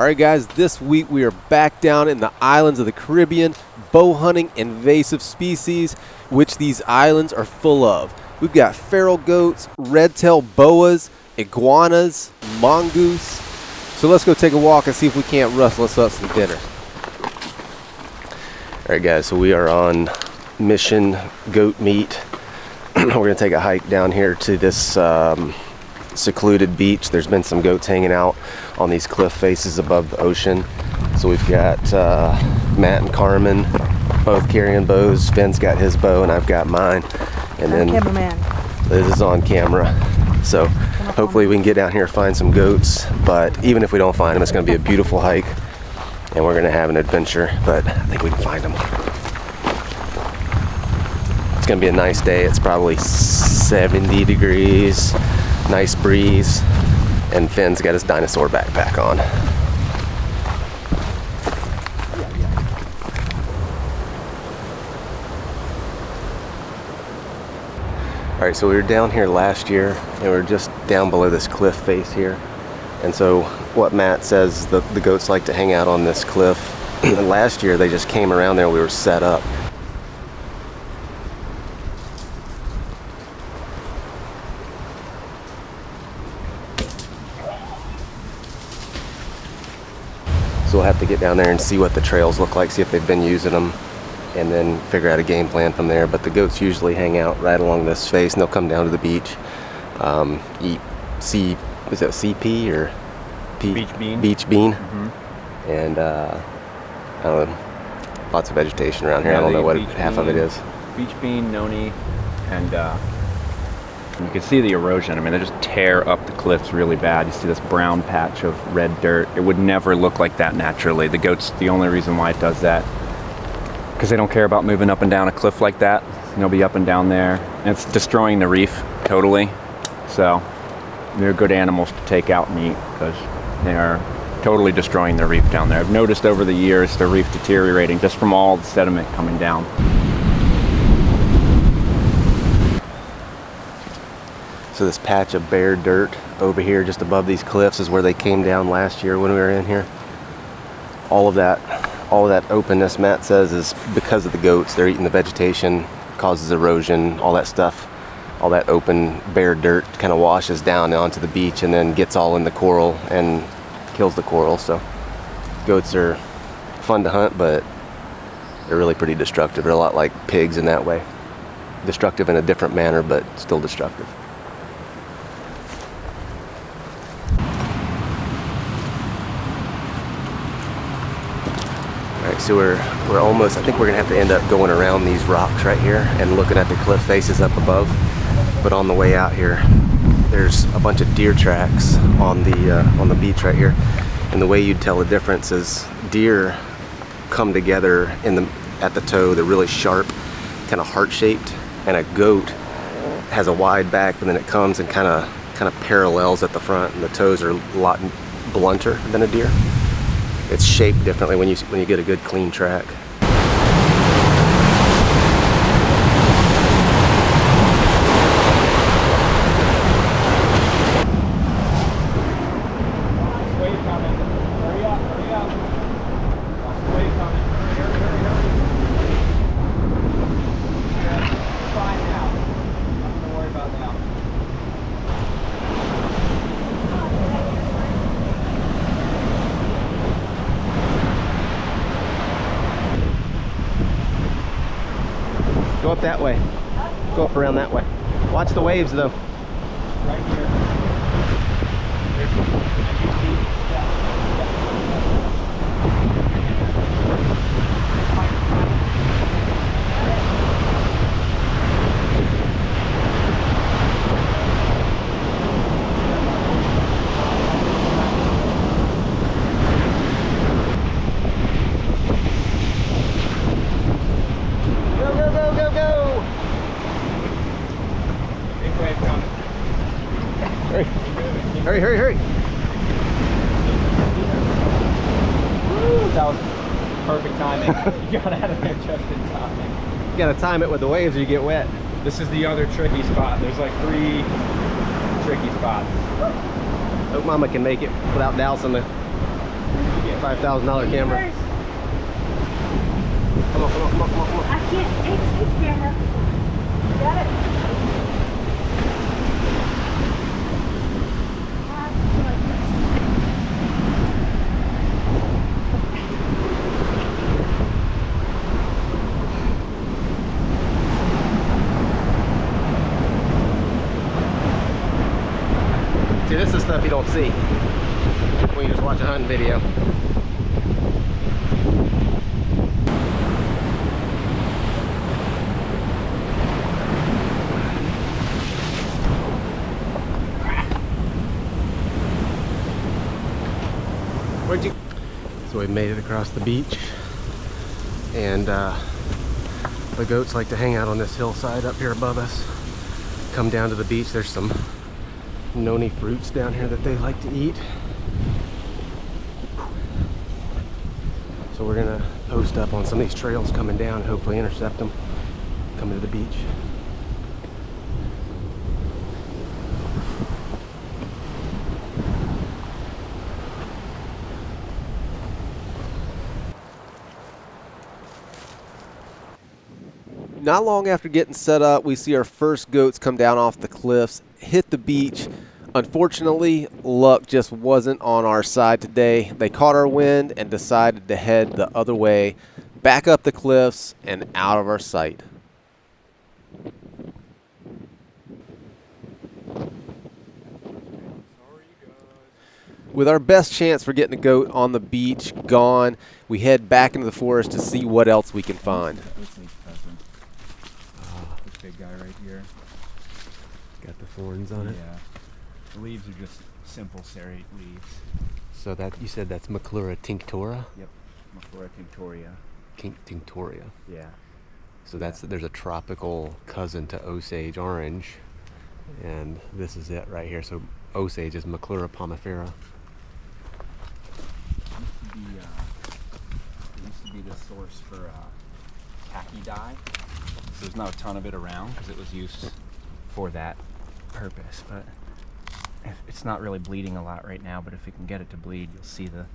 Alright guys, this week we are back down in the islands of the Caribbean, bow hunting invasive species, which these islands are full of. We've got feral goats, red-tailed boas, iguanas, mongoose. So let's go take a walk and see if we can't rustle us up some dinner. Alright guys, so we are on mission goat meat. We're going to take a hike down here to this secluded beach. There's been some goats hanging out on these cliff faces above the ocean. So we've got Matt and Carmen both carrying bows. Finn's got his bow and I've got mine. And then cameraman. Liz is on camera. So hopefully we can get down here and find some goats. But even if we don't find them, it's going to be a beautiful hike. And we're going to have an adventure. But I think we can find them. It's going to be a nice day. It's probably 70 degrees. Nice breeze, and Finn's got his dinosaur backpack on. Alright, so we were down here last year, and we were just down below this cliff face here. And so what Matt says, the goats like to hang out on this cliff. And last year they just came around there and we were set up. So we'll have to get down there and see what the trails look like, see if they've been using them, and then figure out a game plan from there. But the goats usually hang out right along this face, and they'll come down to the beach, eat is that CP or beach bean? Beach bean. Mm-hmm. And I don't know, lots of vegetation around here. Yeah, I don't know what half bean, of it is. Beach bean, noni, and you can see the erosion. I mean, they just tear up the cliffs really bad. You see this brown patch of red dirt. It would never look like that naturally. The goats, the only reason why it does that, because they don't care about moving up and down a cliff like that. They'll be up and down there. And it's destroying the reef totally. So they're good animals to take out and eat because they are totally destroying the reef down there. I've noticed over the years the reef deteriorating just from all the sediment coming down. So this patch of bare dirt over here just above these cliffs is where they came down last year when we were in here. All of that openness, Matt says, is because of the goats. They're eating the vegetation, causes erosion, all that stuff. All that open bare dirt kind of washes down onto the beach and then gets all in the coral and kills the coral. So goats are fun to hunt, but they're really pretty destructive. They're a lot like pigs in that way. Destructive in a different manner, but still destructive. Alright, so we're almost, I think we're gonna have to end up going around these rocks right here and looking at the cliff faces up above. But on the way out here, there's a bunch of deer tracks on the beach right here. And the way you'd tell the difference is deer come together at the toe. They're really sharp, kind of heart-shaped, and a goat has a wide back, but then it comes and kind of parallels at the front, and the toes are a lot blunter than a deer. It's shaped differently when you get a good clean track. Go up that way. Go up around that way. Watch the waves though. Right here. Hurry, hurry, hurry. That was perfect timing. You got out of there just in time. You gotta time it with the waves or you get wet. This is the other tricky spot. There's like 3 tricky spots. Hope Mama can make it without dousing the $5,000 camera. Come on, come on, come on, come on, come on. I can't take this camera. Got it. See, this is stuff you don't see when you just watch a hunting video. Where'd you? So we made it across the beach, and the goats like to hang out on this hillside up here above us. Come down to the beach. There's some noni fruits down here that they like to eat. So we're gonna post up on some of these trails coming down and hopefully intercept them coming to the beach. Not long after getting set up, we see our first goats come down off the cliffs, hit the beach. Unfortunately, luck just wasn't on our side today. They caught our wind and decided to head the other way, back up the cliffs and out of our sight. With our best chance for getting a goat on the beach gone, we head back into the forest to see what else we can find. This big guy right here. Got the thorns on it. Yeah. The leaves are just simple serrate leaves. So that you said that's Maclura tinctora? Yep. Maclura tinctoria. Tinctoria. Yeah. So there's a tropical cousin to Osage orange, and this is it right here. So Osage is Maclura pomifera. It used to be the source for khaki dye. So there's not a ton of it around because it was used for that purpose, but it's not really bleeding a lot right now. But if we can get it to bleed, you'll see the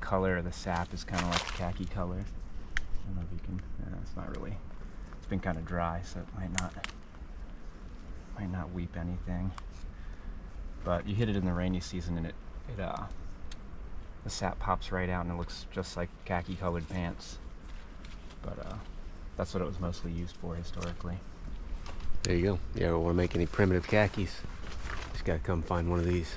color of the sap is kind of like a khaki color. I don't know if you can. It's not really. It's been kind of dry, so it might not weep anything. But you hit it in the rainy season, and the sap pops right out, and it looks just like khaki colored pants. But that's what it was mostly used for historically. There you go. You ever want to make any primitive khakis? Just gotta come find one of these.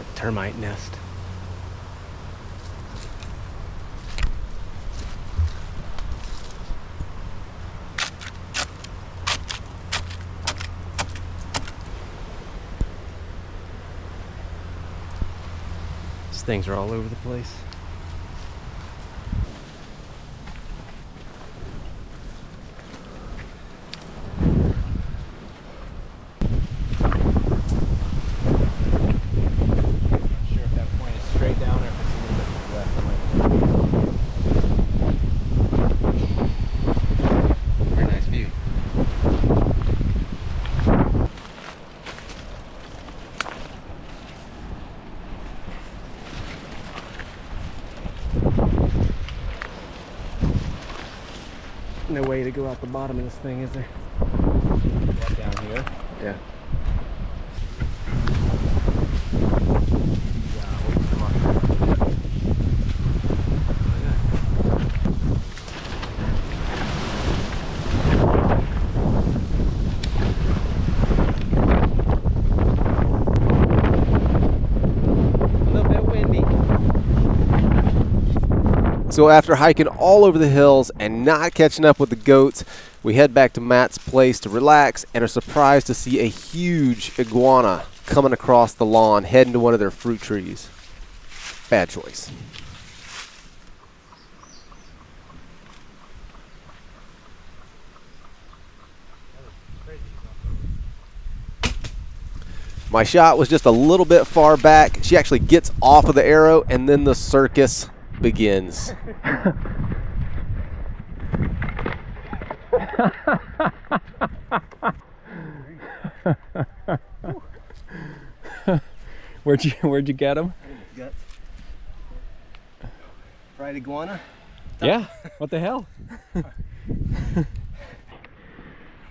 A termite nest. These things are all over the place. No way to go out the bottom of this thing, is there? Right down here. Yeah. So after hiking all over the hills and not catching up with the goats, we head back to Matt's place to relax and are surprised to see a huge iguana coming across the lawn, heading to one of their fruit trees. Bad choice. My shot was just a little bit far back. She actually gets off of the arrow, and then the circus begins. Where'd you get them? Guts. Fried iguana. Yeah. What the hell?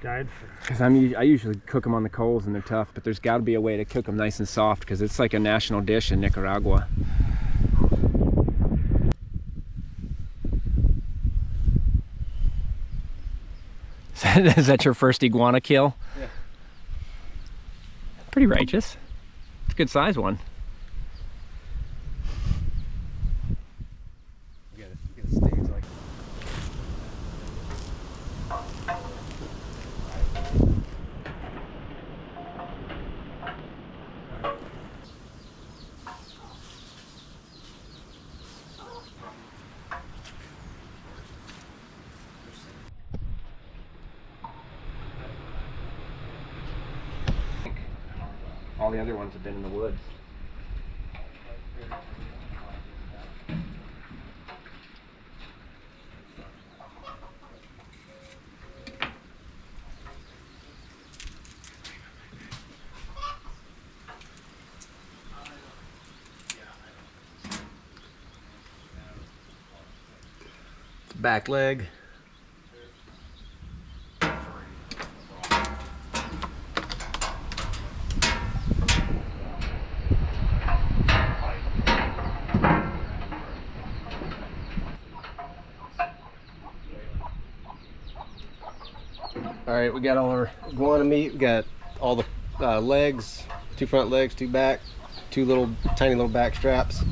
Died. Because I usually cook them on the coals and they're tough, but there's got to be a way to cook them nice and soft because it's like a national dish in Nicaragua. Is that your first iguana kill? Yeah. Pretty righteous. It's a good size one. You gotta stage like. All the other ones have been in the woods. Back leg. All right, we got all our iguana meat. We got all the legs, 2 front legs, 2 back, 2 tiny little back straps,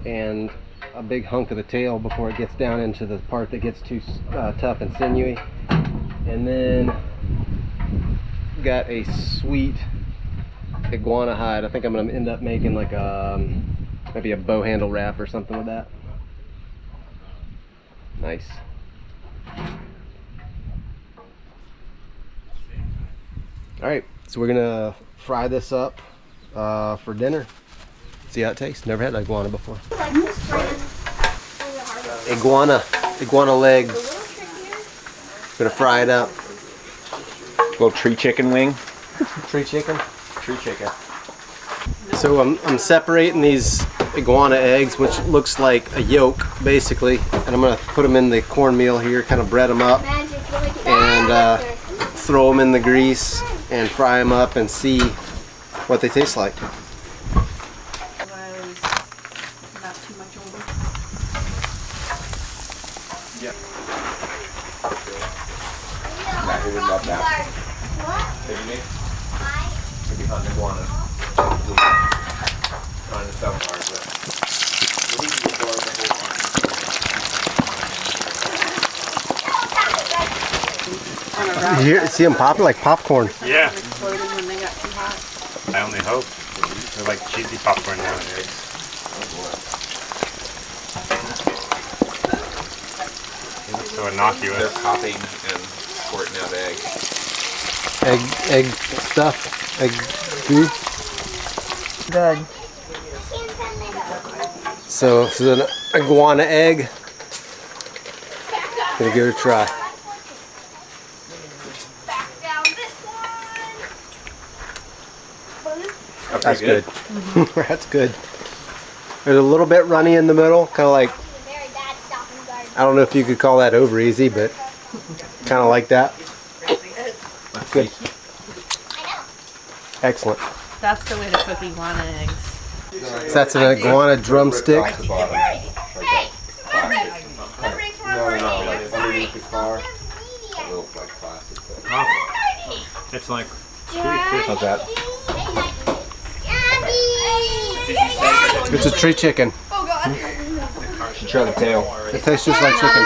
and a big hunk of the tail before it gets down into the part that gets too tough and sinewy. And then got a sweet iguana hide. I think I'm gonna end up making like maybe a bow handle wrap or something with that. Nice. All right, so we're gonna fry this up for dinner. See how it tastes. Never had iguana before. Iguana legs. Gonna fry it up. Little tree chicken wing. Tree chicken. Tree chicken. So I'm separating these iguana eggs, which looks like a yolk basically, and I'm gonna put them in the cornmeal here, kind of bread them up, and throw them in the grease and fry them up and see what they taste like. Was not too much older. Who would love that? Maybe me? Maybe hunting iguanas. Trying to sell ours, You hear, see them popping like popcorn. Yeah, Exploded when they got too hot. I only hope. They're like cheesy popcorn nowadays. They look so innocuous. They're popping and squirting out eggs. Egg stuff, egg goo. Good. So this is an iguana egg. Gonna give it a try. That's good. That's good. There's a little bit runny in the middle, kind of like, I don't know if you could call that over easy, but kind of like that. Good. Excellent. That's the way to cook iguana eggs. So that's an iguana drumstick. It's like how's that? It's a tree chicken. You should try the tail. It tastes just like chicken.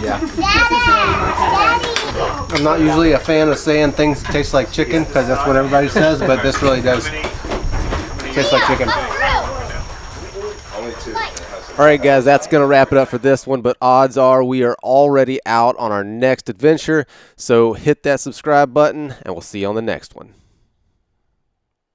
Yeah. I'm not usually a fan of saying things that taste like chicken because that's what everybody says, but this really does taste like chicken. All right, guys, that's going to wrap it up for this one, but odds are we are already out on our next adventure, so hit that subscribe button, and we'll see you on the next one.